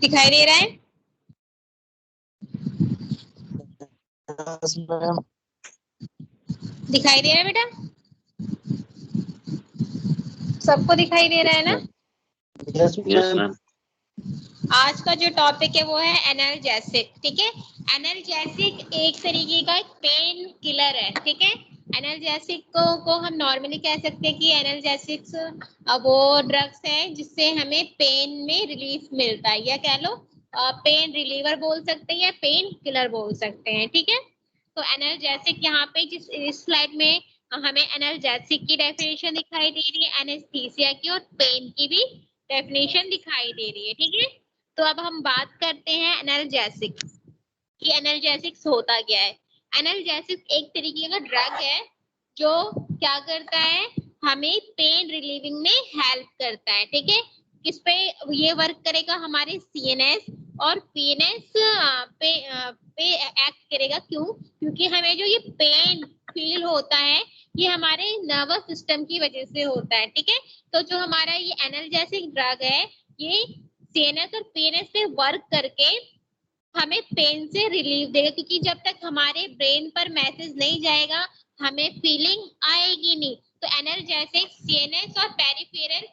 दिखाई दे रहा है? Yes ma'am. दिखाई दे रहा है बेटा? सबको दिखाई दे रहा है ना? Yes ma'am. आज का जो टॉपिक है वो है एनाल्जेसिक। ठीक है, एनाल्जेसिक एक तरीके का पेन किलर है। ठीक है, एनाल्जेसिक को हम नॉर्मली कह सकते हैं कि एनाल्जेसिक्स वो ड्रग्स है जिससे हमें पेन में रिलीफ मिलता है, या कह लो पेन रिलीवर बोल सकते हैं या पेन किलर बोल सकते हैं। ठीक है, तो एनाल्जेसिक यहाँ पे इस स्लाइड में हमें एनाल्जेसिक की डेफिनेशन दिखाई दे रही है, एनेस्थीसिया की, और पेन की भी डेफिनेशन दिखाई दे रही है। ठीक है, तो अब हम बात करते हैं एनाल्जेसिक कि एनाल्जेसिक्स होता क्या है। एनाल्जेसिक एक तरीके का ड्रग है जो क्या करता है, हमें पेन रिलीविंग में हेल्प करता है। ठीक है, किस पे ये वर्क करेगा, हमारे सीएनएस और पीएनएस पे एक्ट करेगा। क्यों? क्योंकि हमें जो ये पेन फील होता है ये हमारे नर्वस सिस्टम की वजह से होता है। ठीक है, तो जो हमारा ये एनाल्जेसिक ड्रग है ये सीएनएस और पीएनएस पे वर्क करके हमें पेन से रिलीफ देगा, क्योंकि जब तक हमारे ब्रेन पर मैसेज नहीं जाएगा हमें फीलिंग आएगी नहीं। तो एनाल्जेसिक सीएनएस और पेरिफेरल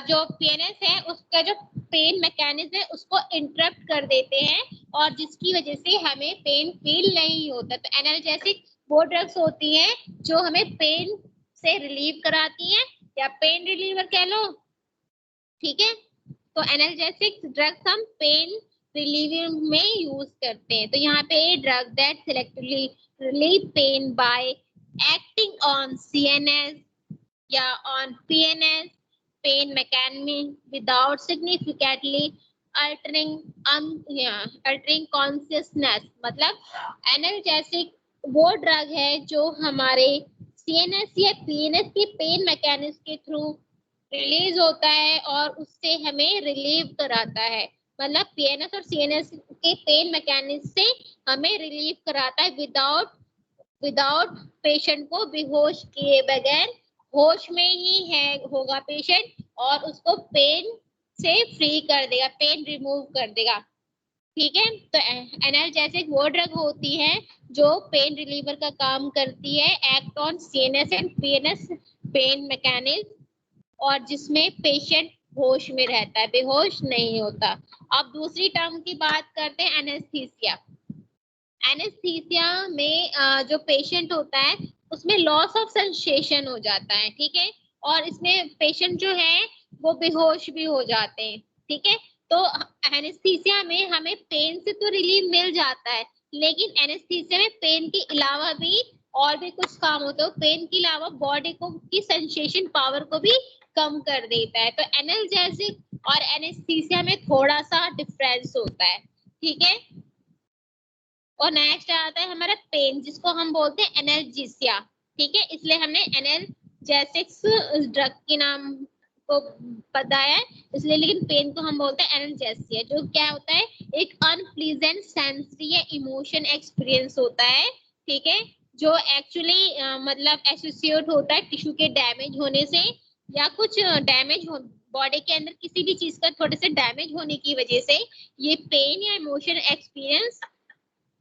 जो पीएनएस है उसका जो पेन मैकेनिज्म है उसको इंटरप्ट कर देते हैं, और जिसकी वजह से हमें पेन फील नहीं होता। तो एनाल्जेसिक वो ड्रग्स होती हैं जो हमें पेन से रिलीव कराती हैं, या पेन रिलीवर कह लो। ठीक है, तो एनाल्जेसिक ड्रग्स हम पेन रिलीविंग में यूज करते हैं। तो यहाँ पे drug that selectively relieve pain by acting on CNS या on PNS pain mechanism without significantly altering consciousness. मतलब एनाल्जेसिक वो ड्रग है जो हमारे सीएनएस या पीएनएस के पेन मैकेनिज्म के थ्रू रिलीज होता है और उससे हमें रिलीव कराता है। मतलब पीएनएस और सीएनएस के पेन मैकेनिज्म से हमें रिलीव कराता है विदाउट पेशेंट को बेहोश किए बगैर। होश में ही है होगा पेशेंट और उसको पेन से फ्री कर देगा, पेन रिमूव कर देगा। ठीक है, तो एनाल्जेसिक वो ड्रग होती है जो पेन रिलीवर का काम करती है, act on CNS and PNS pain mechanism, और जिसमें पेशेंट होश में रहता है, बेहोश नहीं होता। अब दूसरी टर्म की बात करते हैं, एनेस्थीसिया। एनेस्थीसिया में जो पेशेंट होता है उसमें लॉस ऑफ सेंसेशन हो जाता है। ठीक है, और इसमें पेशेंट जो है वो बेहोश भी हो जाते हैं। ठीक है, तो एनेस्थीसिया में हमें पेन से तो रिलीफ मिल जाता है, लेकिन एनेस्थीसिया में पेन के अलावा भी और भी कुछ काम होता है। पेन के अलावा बॉडी को की सेंसेशन पावर को भी कम कर देता है। तो एनाल्जेसिक और एनेस्थीसिया में थोड़ा सा डिफरेंस होता है। ठीक है, और नेक्स्ट आता है हमारा पेन, जिसको हम बोलते हैं एनाल्जेसिया। ठीक है, इसलिए हमने एनाल्जेसिक्स ड्रग के नाम को बताया है इसलिए, लेकिन पेन को हम बोलते हैं एनाल्जेसिया। जो क्या होता है, एक अनप्लीजेंट सेंसरी या इमोशन एक्सपीरियंस होता है। ठीक है, जो एक्चुअली मतलब एसोसिएट होता है टिश्यू के डैमेज होने से, या कुछ डैमेज हो बॉडी के अंदर किसी भी चीज का थोड़े से डैमेज होने की वजह से ये पेन या इमोशन एक्सपीरियंस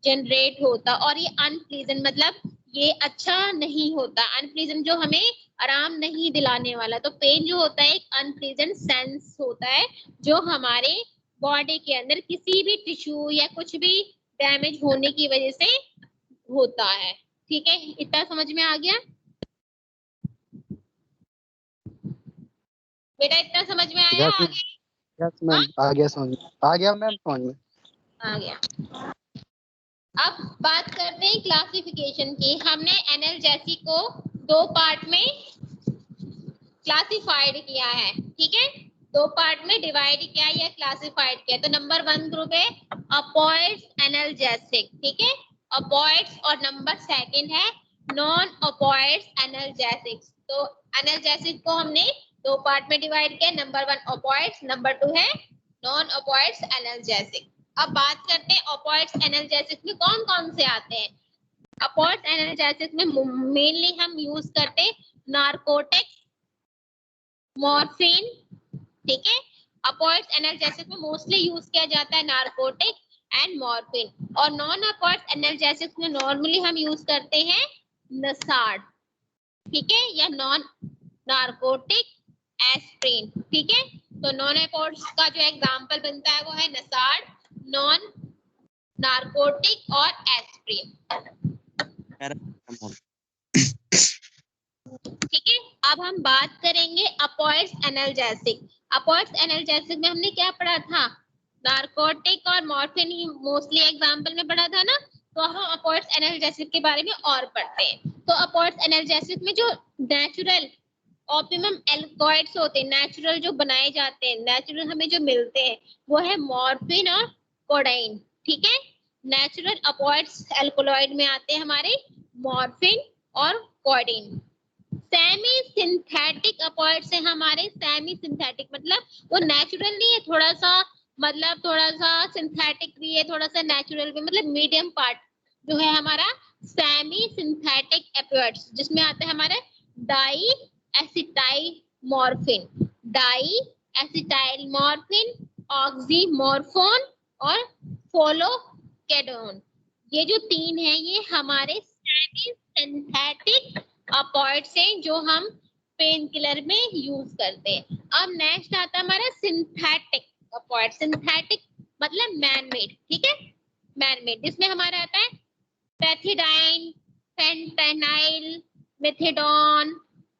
जनरेट होता। और ये अनप्लीजेंट मतलब ये अच्छा नहीं होता, अनप्लीजेंट जो हमें आराम नहीं दिलाने वाला। तो पेन जो होता है एक अनप्लीजेंट सेंस होता है जो हमारे बॉडी के अंदर किसी भी टिश्यू या कुछ भी डैमेज होने की वजह से होता है। ठीक है, इतना समझ में आ गया बेटा? इतना समझ में आया? यस मैम, आ गया समझ में, आ गया मैम समझ में, आ गया। अब बात करते हैं क्लासिफिकेशन की। हमने एनाल्जेसिक को दो पार्ट में क्लासिफाइड किया है। ठीक है, दो पार्ट में डिवाइड किया या क्लासिफाइड किया। तो नंबर 1 ग्रुप है अपोइड्स एनाल्जेसिक। ठीक है, अपोइड्स, और नंबर 2 है नॉन अपोइड्स एनाल्जेसिक्स। तो एनाल्जेसिक को हमने दो पार्ट में डिवाइड किया, नंबर 1 अपोइड्स, नंबर 2 है नॉन अपोइड्स एनाल्जेसिक। अब बात करते हैं अपोइड्स एनाल्जेसिक में कौन कौन से आते हैं। अपोइड्स एनाल्जेसिक में मेनली हम यूज करते हैं नार्कोटिक्स, मॉर्फिन, ठीक है, अपॉइड्स एनाल्जेसिक में मोस्टली यूज किया जाता है नारकोटिक एंड मॉर्फिन, और नॉन अपॉइड्स एनाल्जेसिक में नॉर्मली हम यूज करते हैं नसाड, ठीक है, या नॉन नारकोटिक एस्प्रिन, ठीक है। तो नॉन अपॉइड्स का जो एग्जांपल बनता है वो है नसाड, नॉन नारकोटिक और एस्प्रिन, ठीक है। अब हम बात करेंगे अपॉइड्स एनाल्जेसिक। अपॉइड्स एनाल्जेसिक में हमने क्या पढ़ा था, नारकोटिक और मॉर्फिन ही मोस्टली एग्जांपल में पढ़ा था ना, तो हम अपॉइड्स एनाल्जेसिक के बारे में और पढ़ते हैं। तो अपॉइड्स एनाल्जेसिक में जो नेचुरल ऑप्टिमम एल्कोइड्स होते हैं, नेचुरल जो बनाए जाते हैं, नेचुरल हमें जो मिलते हैं, वो है मॉर्फिन और कोडाइन, ठीक है। नेचुरल अपॉइड्स एल्कोलॉइड में आते हैं हमारे मॉर्फिन और कोडाइन। सेमी सिंथेटिक अपॉइड्स है हमारे, सेमी सिंथेटिक मतलब वो नेचुरल नहीं है, थोड़ा सा मतलब थोड़ा सा सिंथेटिक भी है, थोड़ा सा नेचुरल भी, मतलब मीडियम पार्ट जो है हमारा सेमी सिंथेटिक अपॉइड्स, जिसमें आता है हमारे डाई एसिटाइलमॉर्फिन, डाई एसिटाइलमॉर्फिन, ऑक्सीमोर्फोन और फोलोकेडोन, ये जो तीन है ये हमारे सेमी सिंथेटिक अपॉइड्स हैं जो हम पेन किलर में यूज करते हैं। अब नेक्स्ट आता है हमारा सिंथेटिक अपॉइड, सिंथेटिक मतलब मैन मेड, ठीक है, मैन मेड, जिसमें हमारा आता है पैथिडाइन, फेंटेनाइल, मेथेडोन,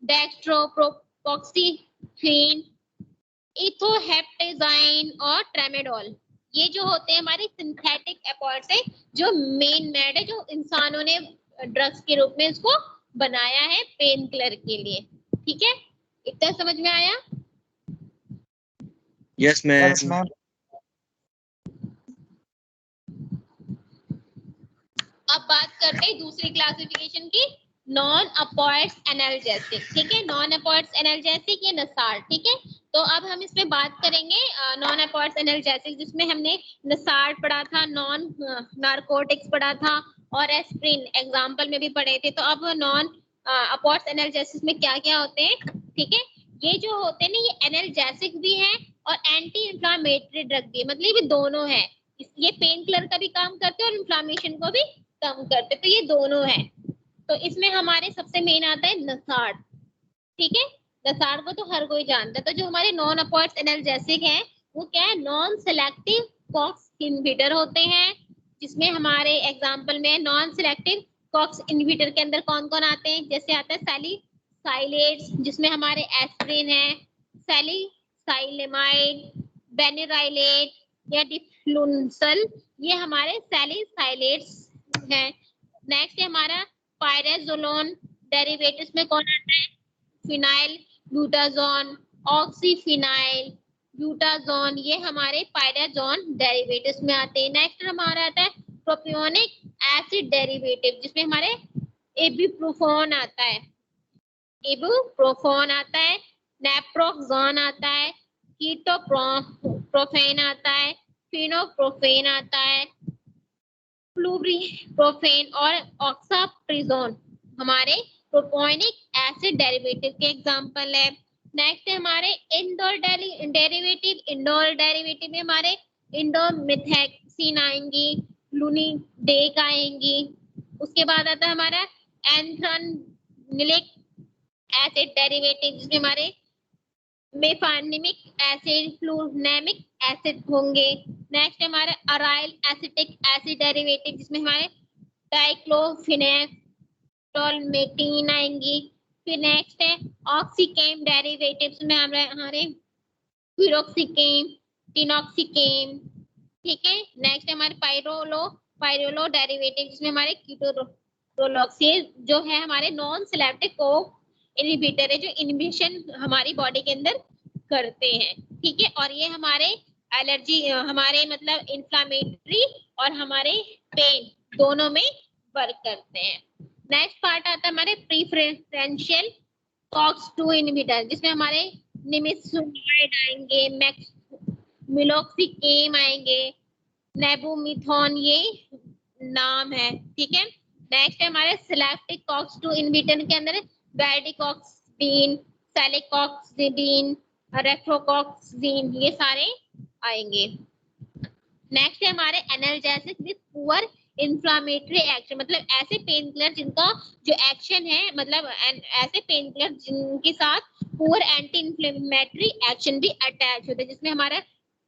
डेक्स्ट्रोप्रोपोक्सीफेन, इथोहेप्टेजाइन और ट्रेमेडोल, ये जो होते हैं हमारे सिंथेटिक अपॉइड्स है जो मेन मेड है, जो इंसानों ने ड्रग्स के रूप में इसको बनाया है पेन किलर के लिए, ठीक है। इतना समझ में आया? Yes ma'am. अब बात करते हैं दूसरी क्लासिफिकेशन की, नॉन अपॉइड्स एनाल्जेसिक, ठीक है, नॉन अपॉइड्स एनाल्जेसिक ये नसार, ठीक है। तो अब हम इसमें बात करेंगे नॉन अपॉइड्स एनाल्जेसिक, जिसमें हमने नसार पढ़ा था, नॉन नारकोटिक्स पढ़ा था और एस्प्रिन एग्जांपल में भी पढ़े थे। तो अब नॉन अपॉइड्स एनाल्जेसिक में क्या क्या होते हैं, ठीक है, ये जो होते हैं ना ये एनाल्जेसिक भी है और एंटी इंफ्लामेटरी ड्रग भी है, मतलब ये दोनों है, ये पेन किलर का भी काम करते हैं और इन्फ्लामेशन को भी कम करते, तो ये दोनों है। तो इसमें हमारे सबसे मेन आता है नसाड, ठीक है, नसाड को तो हर कोई जानता है। तो जो हमारे नॉन अपॉइड्स एनाल्जेसिक है वो क्या है, नॉन सेलेक्टिव कॉक्स इनहिबिटर होते हैं, जिसमें हमारे एग्जांपल में नॉन सेलेक्टिव कॉक्स इनहिबिटर के अंदर कौन कौन आते हैं, जैसे आता है सैलिसाइलेट्स, जिसमें हमारे एस्प्रिन है, सैलिसाइलेमाइड, बेनिराइलेट या डिफ्लुनसल, ये हमारे सैलिसाइलेट्स है। नेक्स्ट है हमारा पायराजोलोन, डेरिवेटिव्स में कौन आता है, फिनाइल ब्यूटाजोन, ऑक्सीफिनाइल ब्यूटाजोन, ये हमारे पायराजोन डेरिवेटिव्स में आते हैं। नेक्स्ट हमारा आता है प्रोपियोनिक एसिड डेरिवेटिव, जिसमें हमारे इबुप्रोफेन आता है, इबुप्रोफेन आता है, नेप्रोक्सोन आता है, कीटोप्रोफेन आता है, फिनोप्रोफेन आता है, फ्लुब्रिप्रोफेन और ऑक्साप्रिजोन हमारे प्रोपोनिक एसिड डेरिवेटिव के एग्जांपल है। नेक्स्ट है हमारे इंडोल डेरिवेटिव, इंडोल डेरिवेटिव में हमारे इंडोमिथैक्सिन आएंगी, लुनिडेक आएंगी। उसके बाद आता है हमारा एंथ्रानिलिक एसिड डेरिवेटिव, जिसमें हमारे मेफानिमिक एसिड, फ्लूनेमिक एसिड होंगे। नेक्स्ट हमारा अराइल एसिटिक एसिड डेरिवेटिव, जिसमें हमारे डाइक्लोफिनेटोलमेटीन आएंगी। फिर नेक्स्ट है ऑक्सीकेम डेरिवेटिव्स में हमारे पिरोक्सीकेम, टिनॉक्सीकेम, ठीक है। नेक्स्ट हमारे पायरोलो डेरिवेटिव, जिसमें हमारे कीटोरोलॉक्सिल जो है हमारे नॉन सिलेक्टिव को इनहिबिटर है, जो इनहिबिशन हमारी बॉडी के अंदर करते हैं, ठीक है। और ये हमारे एलर्जी, हमारे मतलब इन्फ्लामेटरी और हमारे पेन दोनों में वर्क करते हैं। नेक्स्ट पार्ट आता है हमारे प्रीफरेंशियल कॉक्स-2 इनहिबिटर, जिसमें हमारे निमिसुमाइड आएंगे, मिलोक्सिकेम आएंगे, नेबुमिथॉन ये नाम है, ठीक है। नेक्स्ट है हमारे सिलेक्टिव कॉक्स-2 इनहिबिटर के अंदर वैडिकॉक्सिडीन, सेलिकॉक्सिडीन, रेफ्रोकॉक्सिन, ये सारे आएंगे। नेक्स्ट है हमारे analgesic with poor inflammatory action, मतलब ऐसे पेन किलर जिनका जो एक्शन है, मतलब ऐसे पेन किलर जिनके साथ पुअर एंटी इंफ्लेमेटरी एक्शन भी अटैच होता है, जिसमें हमारा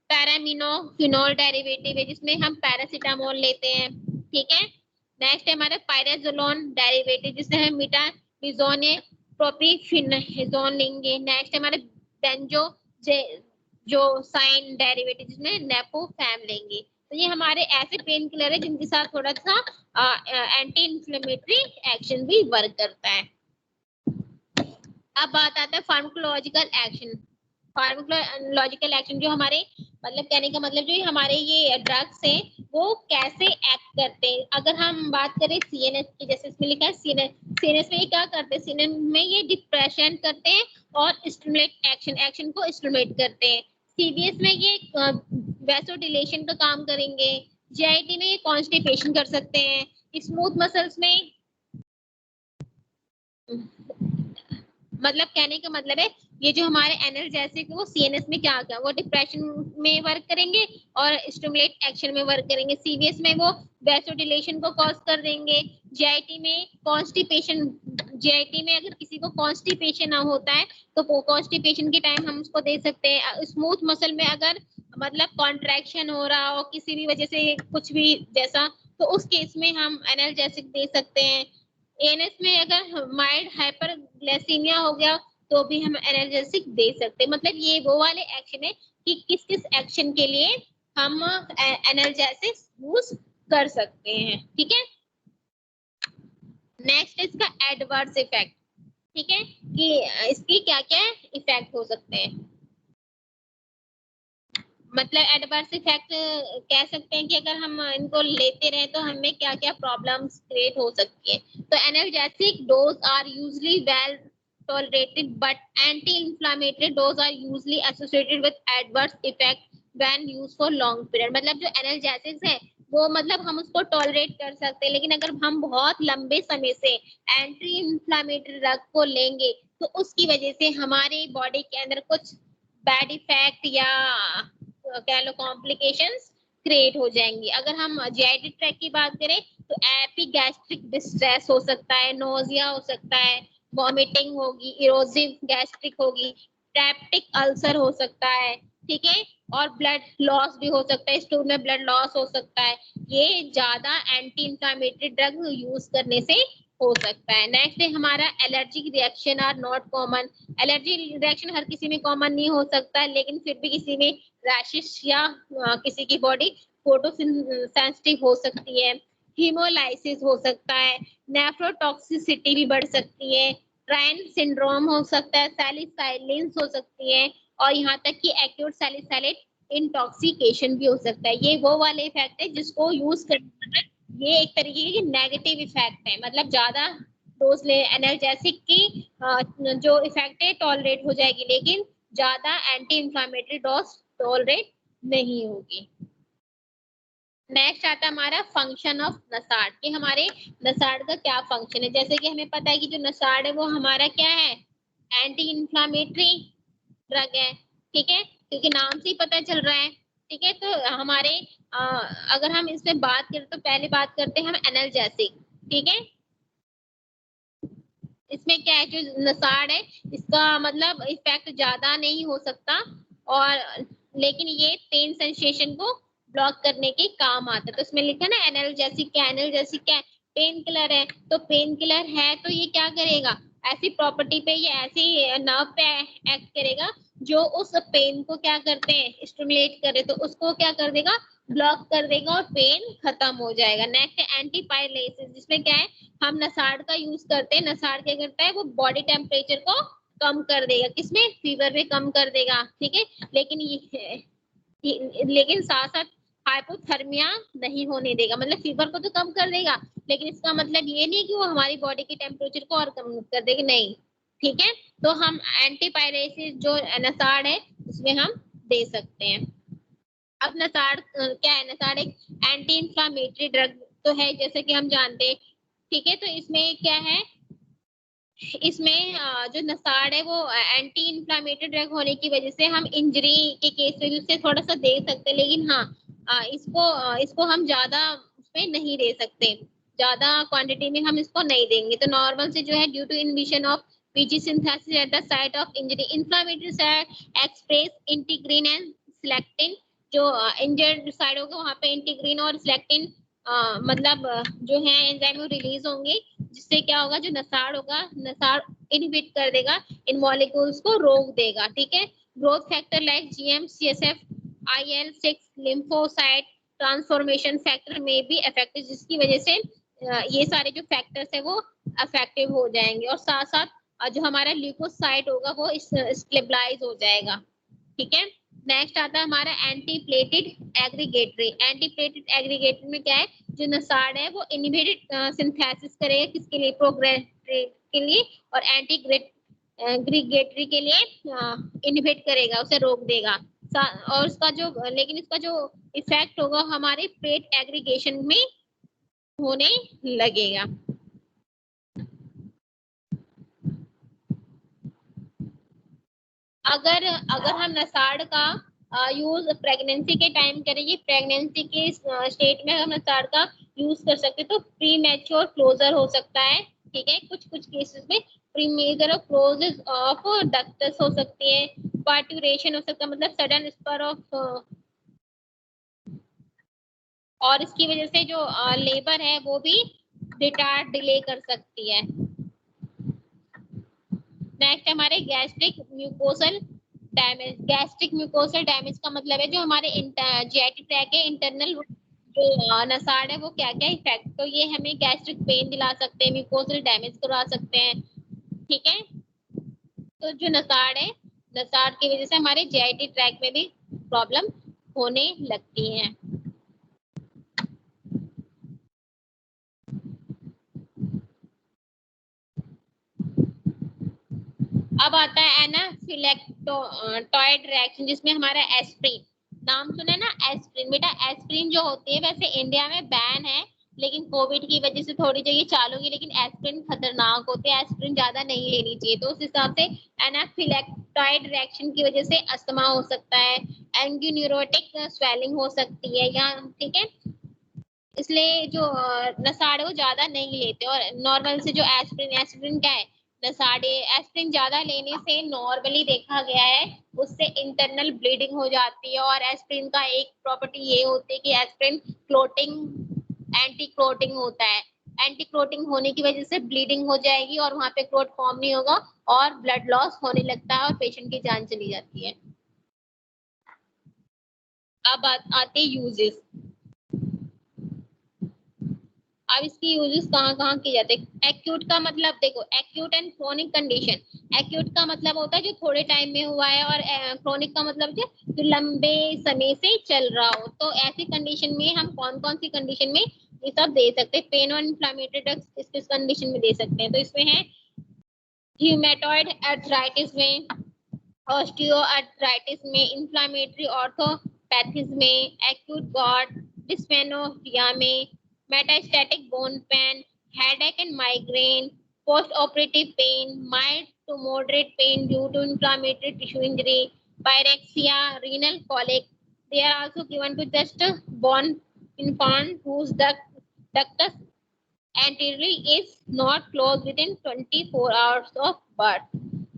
पैरामिनोफिनोल डेरिवेटिव है, जिसमें हम पैरासीटामोल लेते हैं, ठीक है। नेक्स्ट है हमारा पायराजोलोन डेरिवेटिव, जिसमें हम मीटामिजोन प्रोपिफेनोजोन लेंगे। नेक्स्ट है हमारे बेंजो जो साइन डेरिवेटिव, जिसमें नेपोफैम लेंगे। तो ये हमारे ऐसे पेन किलर है जिनके साथ थोड़ा सा एंटी इंफ्लेमेटरी एक्शन भी वर्क करता है। अब बात आता है फार्माकोलॉजिकल एक्शन। फार्माकोलॉजिकल एक्शन जो हमारे मतलब कहने का मतलब जो हमारे ये ड्रग्स हैं वो कैसे एक्ट करते हैं। अगर हम बात करें सीएनएस की, जैसे इसमें लिखा है सीएनएस में ये क्या करते हैं, सीएनएस में ये डिप्रेशन करते हैं और स्टिमुलेट एक्शन को स्टिमुलेट करते हैं। सीबीएस में ये वैसोडिलेशन का काम करेंगे। जीआईटी में ये कॉन्स्टिपेशन कर सकते हैं। स्मूथ मसल्स में मतलब कहने का मतलब है ये जो हमारे एनाल्जेसिक वो सीएनएस में क्या क्या वो डिप्रेशन में वर्क करेंगे और स्टिमुलेट एक्शन में वर्क करेंगे। सीवीएस में वो वैसोडिलेशन को कॉज कर देंगे। जीआईटी में कॉन्स्टिपेशन, जीआईटी में अगर किसी को कॉन्स्टिपेशन ना होता है तो वो कॉन्स्टिपेशन के टाइम हम उसको दे सकते हैं। स्मूथ मसल में अगर मतलब कॉन्ट्रैक्शन हो रहा हो किसी भी वजह से कुछ भी जैसा, तो उस केस में हम एनाल्जेसिक दे सकते हैं। एएनएस में अगर माइल्ड हाइपरग्लाइसीमिया हो गया तो भी हम एनाल्जेसिक दे सकते हैं। मतलब ये वो वाले एक्शन है कि किस किस एक्शन के लिए हम एनाल्जेसिक यूज कर सकते हैं, ठीक है। नेक्स्ट इसका एडवर्स इफेक्ट, ठीक है, कि इसकी क्या क्या इफेक्ट हो सकते हैं। मतलब एडवर्स इफेक्ट कह सकते हैं कि अगर हम इनको लेते रहे तो हमें क्या क्या प्रॉब्लम्स क्रिएट हो सकती है। तो analgesic dose are usually well tolerated but anti-inflammatory dose are usually associated with adverse effect when used for long period। मतलब जो एनाल्जेसिक्स है वो मतलब हम उसको टॉलरेट कर सकते हैं, लेकिन अगर हम बहुत लंबे समय से एंटी इंफ्लामेटरी ड्रग को लेंगे तो उसकी वजह से हमारी बॉडी के अंदर कुछ बैड इफेक्ट या कह लो कॉम्प्लिकेशंस क्रिएट हो जाएंगी। अगर हम जीआईटी ट्रैक की बात करें तो एपिगैस्ट्रिक डिस्ट्रेस हो सकता है, नोजिया हो सकता है, वॉमिटिंग होगी, इरोसिव गैस्ट्रिक होगी, पेप्टिक अल्सर हो सकता है, ठीक है, और ब्लड लॉस भी हो सकता है, स्टूल में ब्लड लॉस हो सकता है। ये ज्यादा एंटी इंफ्लेमेटरी ड्रग यूज करने से हो सकता है। नेक्स्ट है हमारा allergic reaction are not common. Allergy reaction हर किसी में कॉमन नहीं हो सकता, लेकिन फिर भी किसी में रैशेस या किसी की बॉडी फोटो सेंसिटिव हो सकती है, हीमोलाइसिस हो सकता है, नेफ्रोटॉक्सिसिटी भी बढ़ सकती है, ट्राइन सिंड्रोम हो सकता है, सैलिसाइलेंस हो सकती है, और यहाँ तक कि एक्यूट सैलिसाइलेट इंटॉक्सिकेशन भी हो सकता है। ये वो वाले इफेक्ट है जिसको यूज करना, ये एक तरीके की नेगेटिव इफेक्ट है। मतलब ज्यादा डोज ले एनाल्जेसिक की जो इफेक्ट है टॉलरेट हो जाएगी, लेकिन ज्यादा एंटी इंफ्लेमेटरी डोज टॉलरेट नहीं होगी। नेक्स्ट आता है हमारा फंक्शन ऑफ नसाड, कि हमारे नसाड का क्या फंक्शन है। जैसे कि हमें पता है कि जो नसाड है वो हमारा क्या है, एंटी इंफ्लेमेटरी ड्रग है, ठीक है, क्योंकि नाम से ही पता चल रहा है, ठीक है। तो हमारे अगर हम इसमें बात करें तो पहले बात करते हैं हम एनाल्जेसिक, ठीक है। इसमें क्या है, जो नसाड है इसका मतलब इफेक्ट ज्यादा नहीं हो सकता, और लेकिन ये पेन सेंसेशन को ब्लॉक करने के काम आता है। तो इसमें लिखा ना एनाल्जेसिक क्या, एनाल्जेसिक क्या, पेन किलर है। तो पेन किलर है तो ये क्या करेगा, ऐसी प्रॉपर्टी पे ये ऐसी नर्व पे एक्ट करेगा जो उस पेन को क्या करते हैं, स्टिमुलेट करे, तो उसको क्या कर देगा, ब्लॉक कर देगा और पेन खत्म हो जाएगा। नेक्स्ट है एंटीपायरेसिस, जिसमें क्या है, हम नसाड का यूज करते हैं। नसाड क्या करता है, वो बॉडी टेम्परेचर को कम कर देगा, किसमें, फीवर में कम कर देगा, ठीक है। लेकिन लेकिन साथ साथ हाइपोथर्मिया नहीं होने देगा। मतलब फीवर को तो कम कर देगा, लेकिन इसका मतलब ये नहीं कि वो हमारी बॉडी के टेम्परेचर को और कम कर देगा, नहीं, ठीक है। तो हम एंटीपायरेसिस जो नसाड है उसमें हम दे सकते हैं। अब नसाड क्या है, नसाड एक एंटी इंफ्लामेटरी ड्रग तो है जैसे कि हम जानते हैं, ठीक है। तो इसमें क्या है, इसमें जो नसाड़ है वो एंटी इंफ्लेमेटरी ड्रग होने की वजह से हम इंजरी के केस में उसे थोड़ा सा दे सकते हैं, लेकिन हाँ इसको हम ज्यादा उसमें नहीं दे सकते, ज्यादा क्वांटिटी में हम इसको नहीं देंगे। तो नॉर्मल से जो है due to inhibition of PG synthesis at the site of injury inflammatory site express integrin and selectin, जो इंजर्ड साइड होगा वहां पे इंटीग्रीन और सिलेक्टिन मतलब जो है एंजाइम रिलीज होंगे, जिससे क्या होगा, जो नसाड़ होगा नसाड़ इनहिबिट कर देगा, इन मॉलिक्यूल्स को रोक देगा। ठीक है, growth factor like GM CSF IL-6 lymphocyte transformation factor में भी इफेक्टिव, जिसकी वजह से ये सारे जो फैक्टर्स है वो इफेक्टिव हो जाएंगे, और साथ साथ जो हमारा ल्यूकोसाइट होगा वो स्टेबलाइज हो जाएगा। ठीक है, नेक्स्ट आता है हमारा एंटीप्लेटेड एग्रीगेटरी। एंटीप्लेटेड एग्रीगेटरी में क्या है, जो नसाड़ है वो इनहिबिटेड सिंथेसिस करेगा, किसके लिए, प्रोग्रेटरी के लिए, और एग्रीगेटरी के लिए इनहिबिट करेगा, उसे रोक देगा। और उसका जो, लेकिन इसका जो इफेक्ट होगा हमारे प्लेट एग्रीगेशन में होने लगेगा। अगर अगर हम नसाड़ का यूज प्रेगनेंसी के टाइम करेंगे, प्रेगनेंसी के स्टेट में हम नसाड़ का यूज कर सकते हैं, तो प्री मैच्योर क्लोजर हो सकता है। ठीक है, कुछ कुछ केसेस में premature closures of ducts हो सकती है, पार्टुरेशन हो सकता है, मतलब सडन स्पर ऑफ, और इसकी वजह से जो लेबर है वो भी रिटार्ड डिले कर सकती है। नेक्स्ट हमारे gastric mucosal damage. Gastric mucosal damage का मतलब है जो हमारे जीआईटी ट्रैक के इंटरनल जो नसाड़ है वो क्या क्या इफेक्ट, तो ये हमें गैस्ट्रिक पेन दिला सकते हैं, म्यूकोसल डैमेज करवा सकते हैं। ठीक है, तो जो नसाड़ है, नसाड़ की वजह से हमारे जीआईटी ट्रैक में भी प्रॉब्लम होने लगती है। अब आता है एनाफिलेक्टोइड रिएक्शन, जिसमें हमारा एस्प्रिन, नाम सुना है ना एस्प्रिन, बेटा एस्प्रिन जो होती है वैसे इंडिया में बैन है, लेकिन कोविड की वजह से थोड़ी जगह चालू की, लेकिन एस्प्रिन खतरनाक होते हैं, एस्प्रिन ज्यादा नहीं लेनी चाहिए। तो उस हिसाब से एनाफिलेक्टोइड रिएक्शन की वजह से अस्थमा हो सकता है, एंग्यून्यूरोटिक स्वेलिंग हो सकती है या, ठीक है, इसलिए जो नसाड़ है वो ज्यादा नहीं लेते। और नॉर्मल से जो एस्प्रिन, एस्प्रिन क्या है, नसाड़े एस्प्रिन ज्यादा लेने से नॉर्मली देखा गया है उससे इंटरनल ब्लीडिंग हो जाती है। और एस्प्रिन का एक प्रॉपर्टी ये होती है कि एस्प्रिन क्लोटिंग, एंटी क्लोटिंग होता है, एंटी क्लोटिंग होने की वजह से ब्लीडिंग हो जाएगी और वहां पे क्लोट फॉर्म नहीं होगा और ब्लड लॉस होने लगता है और पेशेंट की जान चली जाती है। अब आते यूजेस। अब इसकी यूजेस कहाँ कहाँ की जाते हैं। एक्यूट का मतलब देखो, acute and chronic condition. Acute का मतलब होता है जो थोड़े टाइम में हुआ है, और क्रोनिक का मतलब जो लंबे समय से चल रहा हो। तो ऐसी कंडीशन में हम कौन कौन सी कंडीशन में ये सब दे सकते हैं, पेन और इन्फ्लेमेटरी ड्रग्स किस किस कंडीशन में दे सकते हैं। तो इसमें है ह्यूमेटॉइड आर्थराइटिस में, ऑस्टियोआर्थराइटिस में, इन्फ्लेमेटरी ऑर्थोपैथीज में, एक्यूट गॉट डिस्मेनोरिया में, metastatic bone pain, headache and migraine, post operative pain, mild to moderate pain due to inflammatory tissue injury, pyrexia, renal colic. They are also given to just born infant whose ductus anteriorly is not closed within 24 hours of birth.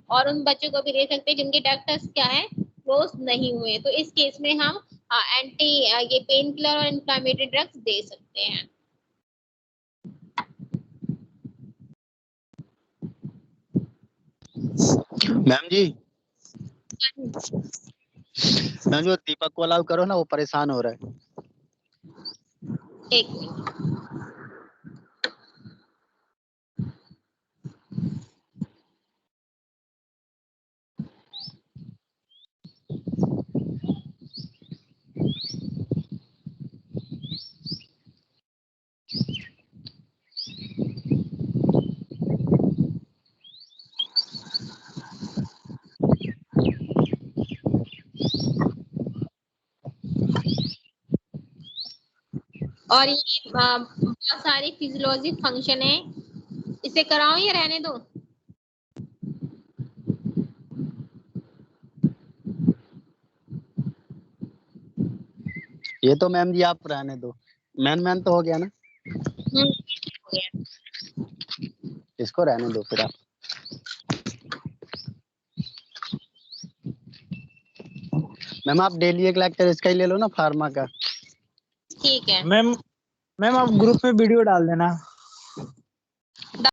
और उन बच्चों को भी दे सकते हैं जिनके ductus क्या है, क्लोज नहीं हुए। तो इस केस में हम एंटी ये पेन किलर और इन्फ्लेमेटरी ड्रग्स दे सकते हैं। मैम जी, मैम जो दीपक को अलाउ करो ना, वो परेशान हो रहा है। एक मिनट। और ये बहुत सारी फिजियोलॉजिक फंक्शन है, इसे कराओ या रहने दो। ये तो मैम जी आप रहने दो, मैन तो हो गया ना, हो गया। इसको रहने दो फिर आप। मैम आप डेली एक लेक्चर इसका ही ले लो ना, फार्मा का। ठीक है। मैम मैम आप ग्रुप में वीडियो डाल देना।